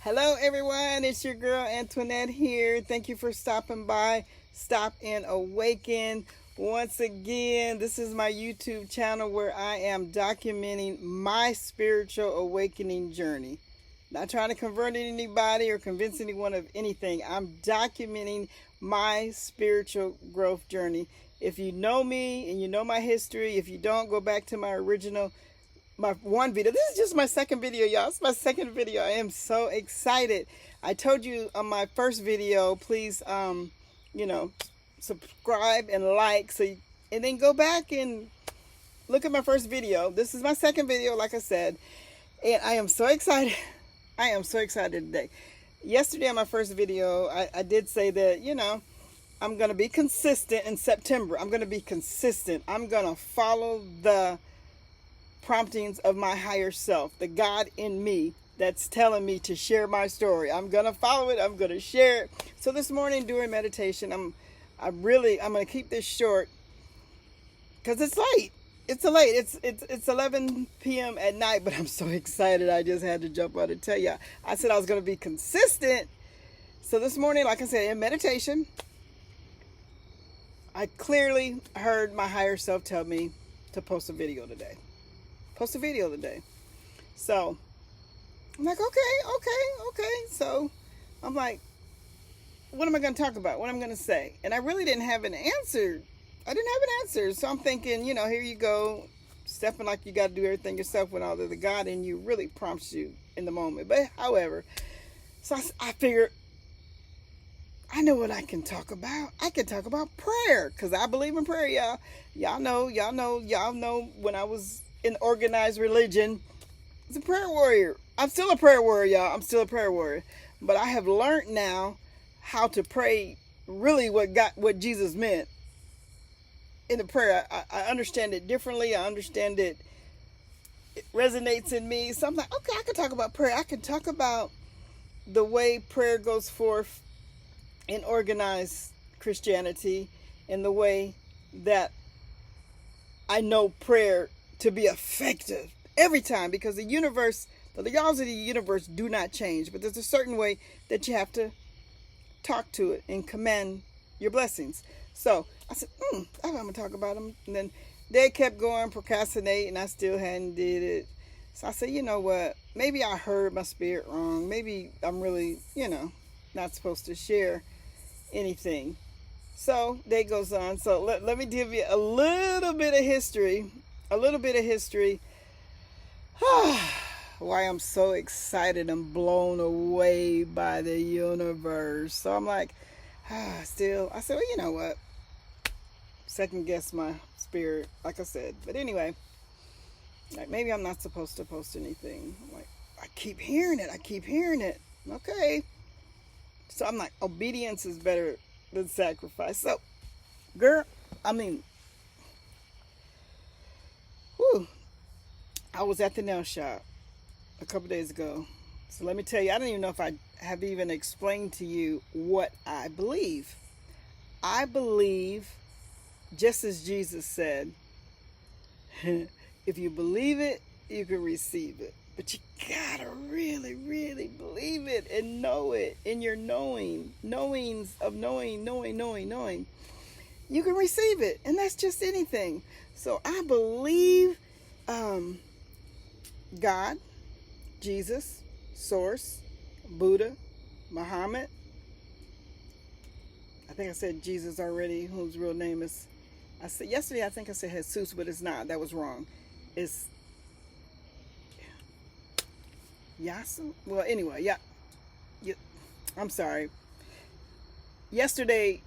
Hello, everyone. It's your girl Antoinette here. Thank you for stopping by. Stop and Awaken. Once again, this is my YouTube channel where I am documenting my spiritual awakening journey. Not trying to convert anybody or convince anyone of anything. I'm documenting my spiritual growth journey. If you know me and you know my history, if you don't, go back to my one video. This is just my second video, y'all. It's my second video. I am so excited. I told you on my first video, please, subscribe and like, and then go back and look at my first video. This is my second video, like I said, and I am so excited. I am so excited today. Yesterday on my first video, I did say that, I'm going to be consistent in September. I'm going to be consistent. I'm going to follow the promptings of my higher self, the God in me that's telling me to share my story. I'm going to follow it. I'm going to share it. So this morning during meditation, I'm going to keep this short because it's late. It's 11 p.m. at night, but I'm so excited. I just had to jump out and tell you. I said I was going to be consistent. So this morning, like I said, in meditation, I clearly heard my higher self tell me to post a video today. So I'm like, okay. So I'm like, what am I going to talk about? What am I going to say? And I really didn't have an answer. So I'm thinking, here you go, stepping like you got to do everything yourself when all the God in you really prompts you in the moment. But however, so I figured, I know what I can talk about. I can talk about prayer because I believe in prayer, y'all. Y'all know when I was in organized religion, I was a prayer warrior. I'm still a prayer warrior, y'all. I'm still a prayer warrior. But I have learned now how to pray really what Jesus meant in the prayer. I understand it differently. I understand it. It resonates in me. So I'm like, okay, I can talk about prayer. I can talk about the way prayer goes forth in organized Christianity and the way that I know prayer to be effective every time, because the laws of the universe do not change, but there's a certain way that you have to talk to it and command your blessings. So I said, I'm going to talk about them. And then they kept going, procrastinating. I still hadn't did it. So I said, you know what? Maybe I heard my spirit wrong. Maybe I'm really, not supposed to share anything. So day goes on. So let me give you a little bit of history. Why I'm so excited and blown away by the universe. So I'm like, I said, well, you know what? Second guess my spirit, like I said. But anyway, like maybe I'm not supposed to post anything. Like, I keep hearing it. Okay. So I'm like, obedience is better than sacrifice. So, girl, I was at the nail shop a couple days ago. So let me tell you, I don't even know if I have even explained to you what I believe. I believe, just as Jesus said, if you believe it, you can receive it. But you gotta really, really believe it and know it in your knowings of knowing. You can receive it, and that's just anything. So I believe God, Jesus, Source, Buddha, Muhammad. I think I said Jesus already, whose real name is, yesterday I think I said Jesus, but it's not. That was wrong. It's Yasu? Well, anyway, yeah. I'm sorry. Yesterday,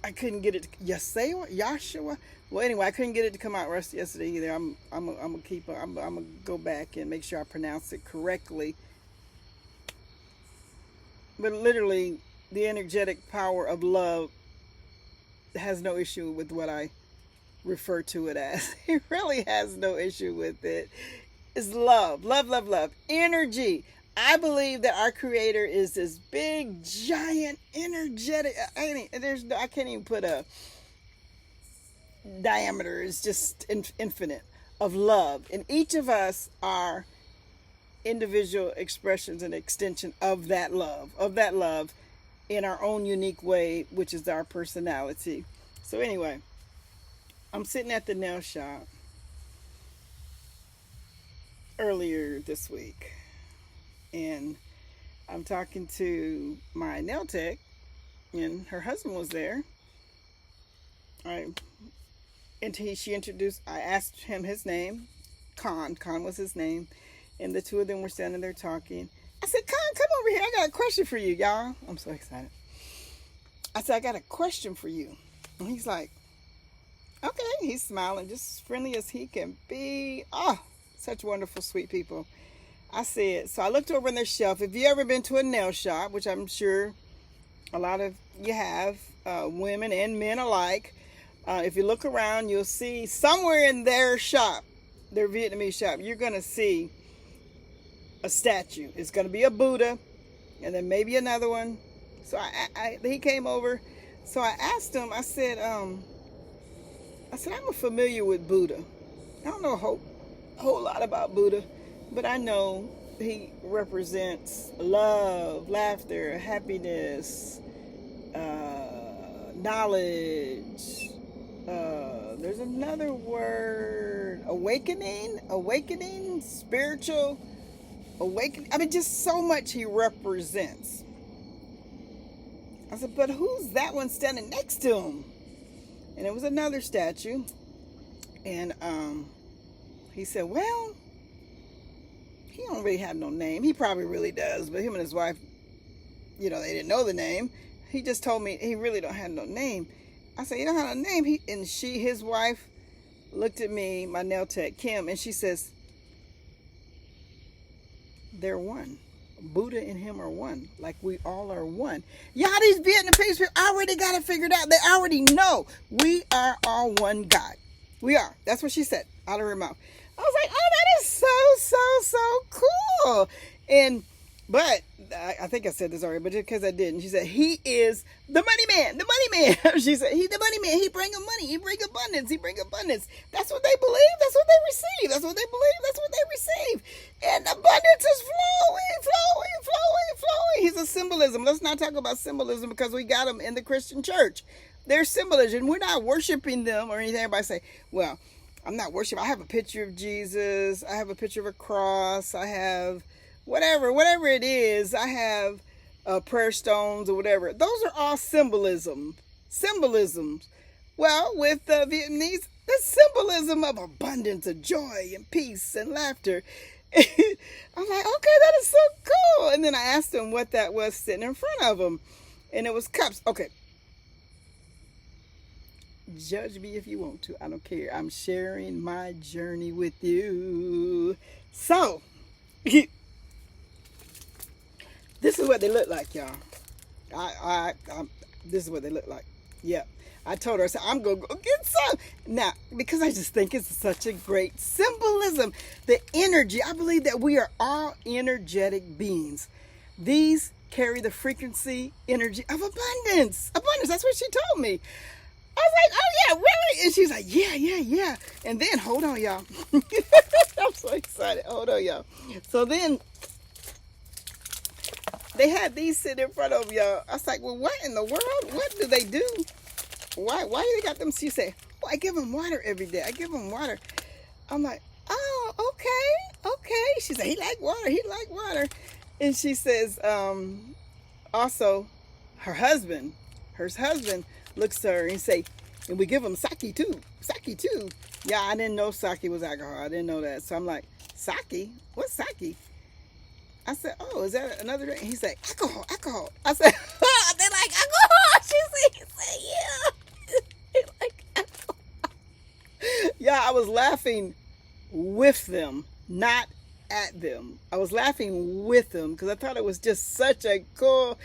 I couldn't get it. Yahshua. Well, anyway, I couldn't get it to come out yesterday either. I'm gonna go back and make sure I pronounce it correctly. But literally, the energetic power of love has no issue with what I refer to it as. It really has no issue with it. It's love, energy. I believe that our Creator is this big, giant, energetic. I can't even put a diameter. It's just infinite of love, and each of us are individual expressions and extension of that love in our own unique way, which is our personality. So anyway, I'm sitting at the nail shop earlier this week, and I'm talking to my nail tech, and her husband was there. She introduced, I asked him his name. Khan was his name. And the two of them were standing there talking. I said, Khan, come over here. I got a question for you, y'all. I'm so excited. I said, I got a question for you. And he's like, okay. He's smiling, just as friendly as he can be. Oh, such wonderful, sweet people. I said, so I looked over on their shelf. If you ever been to a nail shop, which I'm sure a lot of you have, women and men alike, if you look around, you'll see somewhere in their shop, their Vietnamese shop, you're going to see a statue. It's going to be a Buddha, and then maybe another one. So he came over. So I asked him, I said, I'm familiar with Buddha. I don't know a whole lot about Buddha, but I know he represents love, laughter, happiness, knowledge. There's another word, awakening, spiritual awakening. I mean, just so much he represents. I said, but who's that one standing next to him? And it was another statue. And he said, well, he don't really have no name. He probably really does, but him and his wife, they didn't know the name. He just told me he really don't have no name. I said, you don't have a name? His wife looked at me, my nail tech, Kim, and she says, they're one. Buddha and him are one. Like we all are one. Y'all, these Vietnamese people already got it figured out. They already know we are all one God. We are. That's what she said out of her mouth. I was like, oh, that is so cool. But I think I said this already, but just because I didn't, she said, he is the money man. She said, he's the money man. He bring money. He bring abundance. That's what they believe. That's what they receive. That's what they believe. That's what they receive. And abundance is flowing. He's a symbolism. Let's not talk about symbolism because we got them in the Christian church. There's symbolism. We're not worshiping them or anything. Everybody say, well, I'm not worshiping. I have a picture of Jesus. I have a picture of a cross. I have whatever it is. I have prayer stones or whatever. Those are all symbolisms. Well, with the Vietnamese, the symbolism of abundance, of joy and peace and laughter. I'm like, okay, that is so cool. And then I asked him what that was sitting in front of him. And it was cups. Okay. Judge me if you want to. I don't care. I'm sharing my journey with you. So, this is what they look like, y'all. This is what they look like. Yep. I told her, I said, I'm going to go get some. Now, because I just think it's such a great symbolism. The energy. I believe that we are all energetic beings. These carry the frequency, energy of abundance. Abundance. That's what she told me. I was like, oh, yeah, really? And she's like, yeah. And then, hold on, y'all. I'm so excited. Hold on, y'all. So then, they had these sitting in front of y'all. I was like, well, what in the world? What do they do? Why they got them? She said, oh, I give them water every day. I give them water. I'm like, oh, okay. She said, he like water. And she says, also, her husband looks at her and say, and we give them sake too. Yeah, I didn't know sake was alcohol. I didn't know that. So I'm like, sake? What's sake? I said, oh, is that another drink? He said, alcohol. I said, they like alcohol. She said, yeah. They like alcohol. Yeah, I was laughing with them, not at them. I was laughing with them because I thought it was just such a cool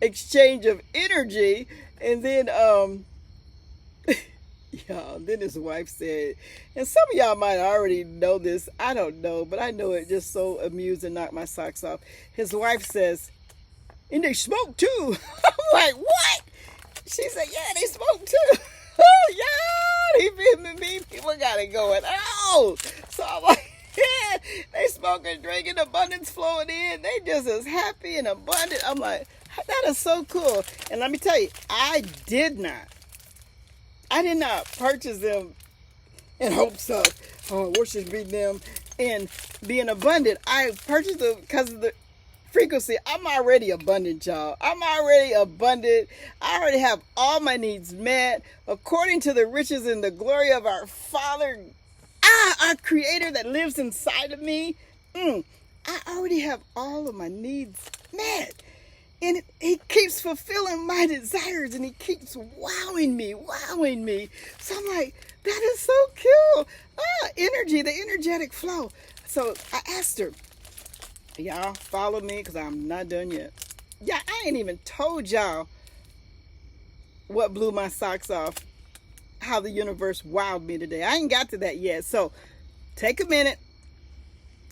exchange of energy. And then, then his wife said, and some of y'all might already know this, I don't know, but I know it just so amused and knocked my socks off. His wife says, and they smoke too. I'm like, what? She said, yeah, they smoke too. Oh, yeah, me people got it going. Oh, so I'm like, yeah, They smoking, drinking, abundance flowing in. They just as happy and abundant. I'm like, that is so cool. And let me tell you, I did not purchase them in hopes of, worshiping them and being abundant. I purchased them because of the frequency. I'm already abundant, y'all. I'm already abundant. I already have all my needs met according to the riches and the glory of our Father, our Creator that lives inside of me. I already have all of my needs met. And he keeps fulfilling my desires, and he keeps wowing me. So I'm like, that is so cool. Energy, the energetic flow. So I asked her, y'all follow me because I'm not done yet. Yeah, I ain't even told y'all what blew my socks off, how the universe wowed me today. I ain't got to that yet. So take a minute,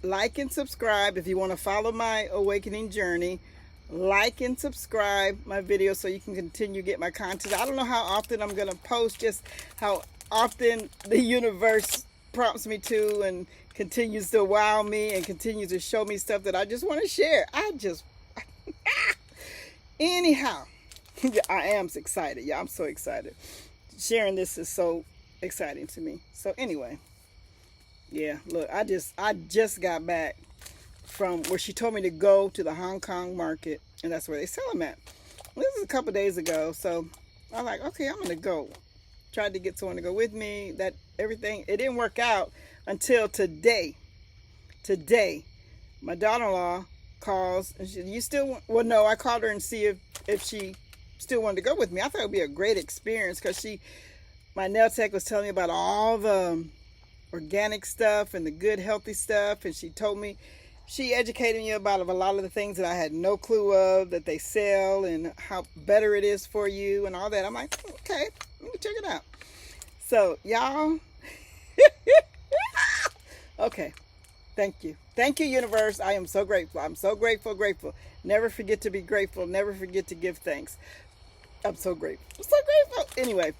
like and subscribe if you want to follow my awakening journey. Like and subscribe my videos so you can continue to get my content. I don't know how often I'm going to post, just how often the universe prompts me to and continues to wow me and continues to show me stuff that I just want to share. Anyhow, I am excited. Yeah, I'm so excited. Sharing this is so exciting to me. So anyway, yeah, look, I just got back from where she told me to go to the Hong Kong market, and that's where they sell them at. This is a couple days ago, so I'm like, okay, I'm gonna go. Tried to get someone to go with me. That everything, it didn't work out until today. Today, my daughter-in-law calls, and she, no, I called her and see if she still wanted to go with me. I thought it would be a great experience because my nail tech was telling me about all the organic stuff and the good healthy stuff, and she educated me about a lot of the things that I had no clue of that they sell and how better it is for you and all that. I'm like, okay, let me check it out. So y'all, okay, thank you, universe. I am so grateful. I'm so grateful. Never forget to be grateful. Never forget to give thanks. I'm so grateful. Anyway,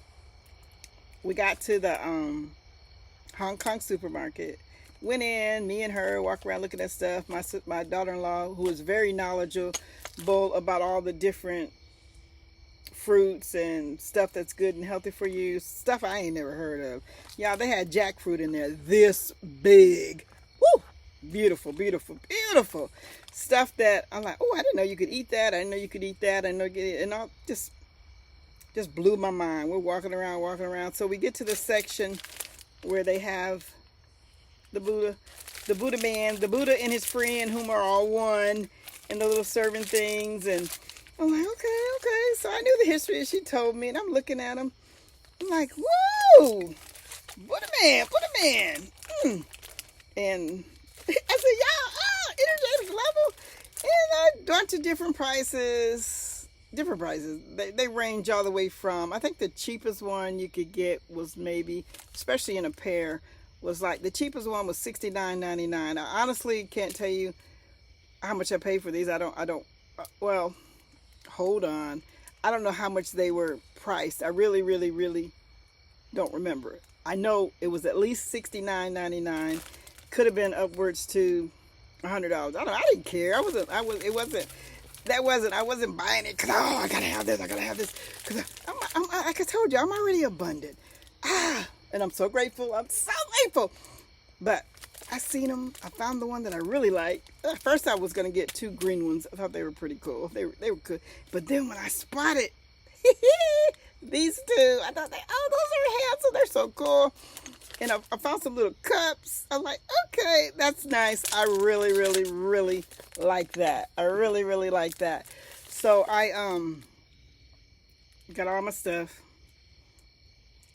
we got to the Hong Kong supermarket. Went in, me and her, walk around looking at stuff. My daughter-in-law, who is very knowledgeable about all the different fruits and stuff that's good and healthy for you, stuff I ain't never heard of. Y'all, they had jackfruit in there this big. Woo! Beautiful stuff that I'm like, oh, I didn't know you could eat that. I didn't know you could eat that. I didn't know you could eat it. And all just blew my mind. We're walking around. So we get to the section where they have the Buddha man, the Buddha and his friend, whom are all one, and the little serving things. And I'm like, okay. So I knew the history, and she told me, and I'm looking at him. I'm like, whoa, Buddha man. And I said, y'all, energetic level, and a bunch of different prices. They range all the way from, I think the cheapest one you could get was maybe, especially in a pair, was like, the cheapest one was $69.99. I honestly can't tell you how much I paid for these. Well, hold on. I don't know how much they were priced. I really don't remember. I know it was at least $69.99. Could have been upwards to $100. I didn't care. I wasn't buying it because, I gotta have this. Because like I told you, I'm already abundant. And I'm so grateful. But I seen them. I found the one that I really like. At first, I was going to get 2 green ones. I thought they were pretty cool. They were good. But then when I spotted these 2, I thought, those are handsome. They're so cool. And I found some little cups. I'm like, okay, that's nice. I really like that. I really like that. So I got all my stuff.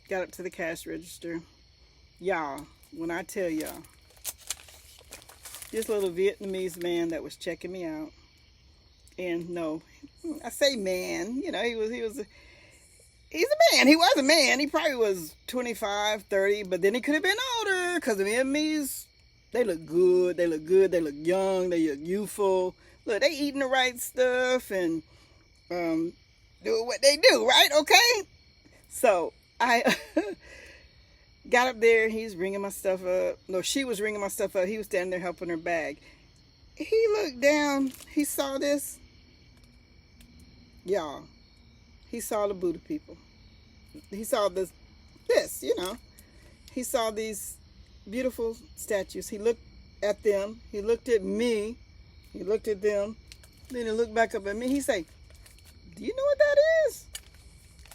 Got up to the cash register. Y'all, when I tell y'all, this little Vietnamese man that was checking me out, and no, I say man, he's a man. He was a man. He probably was 25, 30, but then he could have been older because the Vietnamese, they look good. They look young. They look youthful. Look, they eating the right stuff and doing what they do, right? Okay? So, Got up there. He's ringing my stuff up. No, she was ringing my stuff up. He was standing there helping her bag. He looked down. He saw this. Y'all. He saw the Buddha people. He saw this, He saw these beautiful statues. He looked at them. He looked at me. He looked at them. Then he looked back up at me. He said, "Do you know what that is?"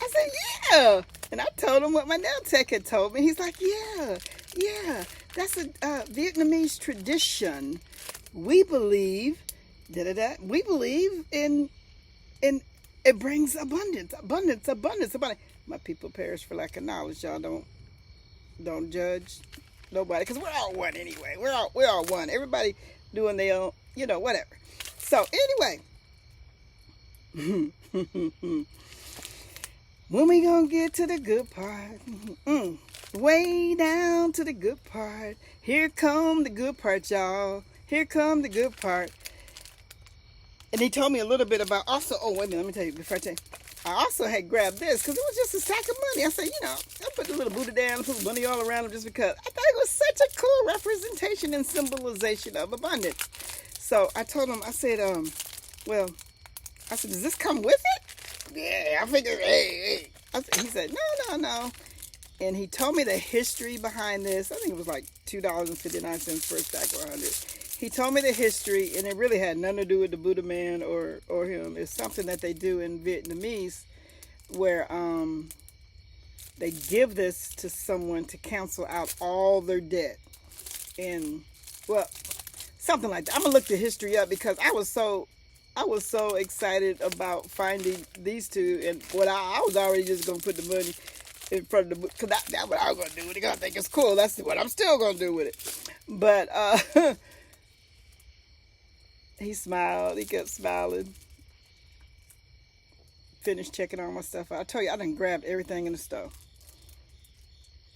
I said, "Yeah." And I told him what my nail tech had told me. He's like, "Yeah. That's a Vietnamese tradition. We believe, we believe in it brings abundance. My people perish for lack of knowledge. Y'all don't judge nobody, because we're all one anyway. We're all one. Everybody doing their own, whatever. So anyway, when we gonna get to the good part? Way down to the good part. Here come the good part, y'all. Here come the good part. And he told me a little bit about also, oh, wait a minute, let me tell you, before I tell you. I also had grabbed this because it was just a stack of money. I said, I'll put the little Buddha down, put money all around him just because I thought it was such a cool representation and symbolization of abundance. So I told him, I said, does this come with it? Yeah, I figured, hey. He said, no. And he told me the history behind this. I think it was like $2.59 for a stack of 100. He told me the history, and it really had nothing to do with the Buddha man or him. It's something that they do in Vietnamese where they give this to someone to cancel out all their debt. And, well, something like that. I'm going to look the history up because I was so excited about finding these two. And I was already just going to put the money in front of the book, because that's what I was going to do with it. I think it's cool. That's what I'm still going to do with it. But, he smiled. He kept smiling. Finished checking all my stuff out. I told you, I done grabbed everything in the store.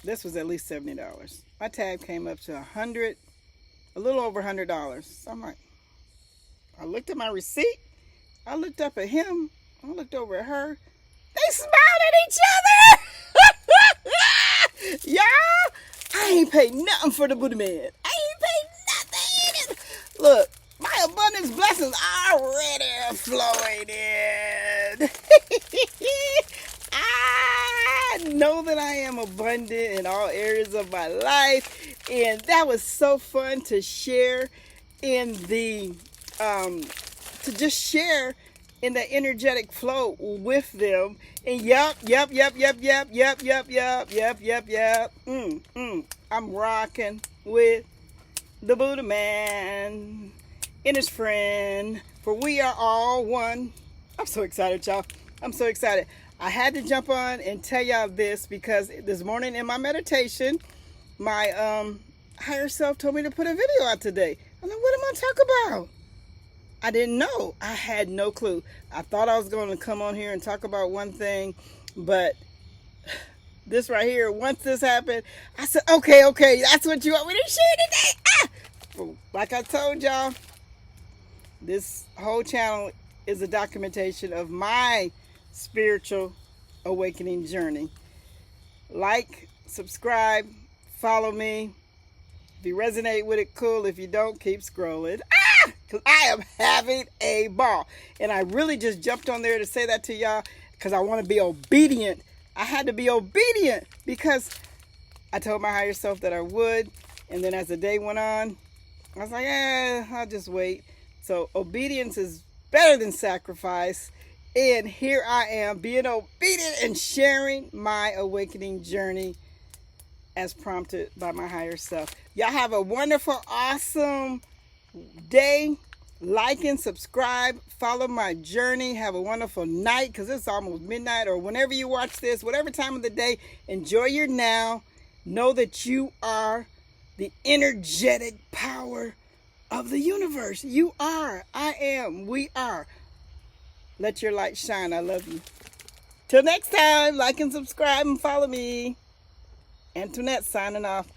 This was at least $70. My tab came up to a little over $100. So I'm like, I looked at my receipt. I looked up at him. I looked over at her. They smiled at each other. Y'all, I ain't paid nothing for the Buddha man. I ain't paid nothing. Look. My abundance blessings already flowing in. I know that I am abundant in all areas of my life. And that was so fun to share in the, in the energetic flow with them. And yep. I'm rocking with the Buddha man and his friend, for we are all one. I'm so excited, y'all. I'm so excited. I had to jump on and tell y'all this because this morning in my meditation, my higher self told me to put a video out today. I'm like, what am I talking about? I didn't know. I had no clue. I thought I was going to come on here and talk about one thing, but this right here, once this happened, I said, okay, that's what you want me to share today. Like I told y'all, this whole channel is a documentation of my spiritual awakening journey. Like, subscribe, follow me. If you resonate with it, cool. If you don't, keep scrolling. Because I am having a ball. And I really just jumped on there to say that to y'all because I want to be obedient. I had to be obedient because I told my higher self that I would. And then as the day went on, I was like, I'll just wait. So obedience is better than sacrifice. And here I am being obedient and sharing my awakening journey as prompted by my higher self. Y'all have a wonderful, awesome day. Like and subscribe. Follow my journey. Have a wonderful night because it's almost midnight, or whenever you watch this, whatever time of the day, enjoy your now. Know that you are the energetic power of the universe. You are. I am. We are. Let your light shine. I love you. Till next time, like and subscribe and follow me. Antoinette signing off.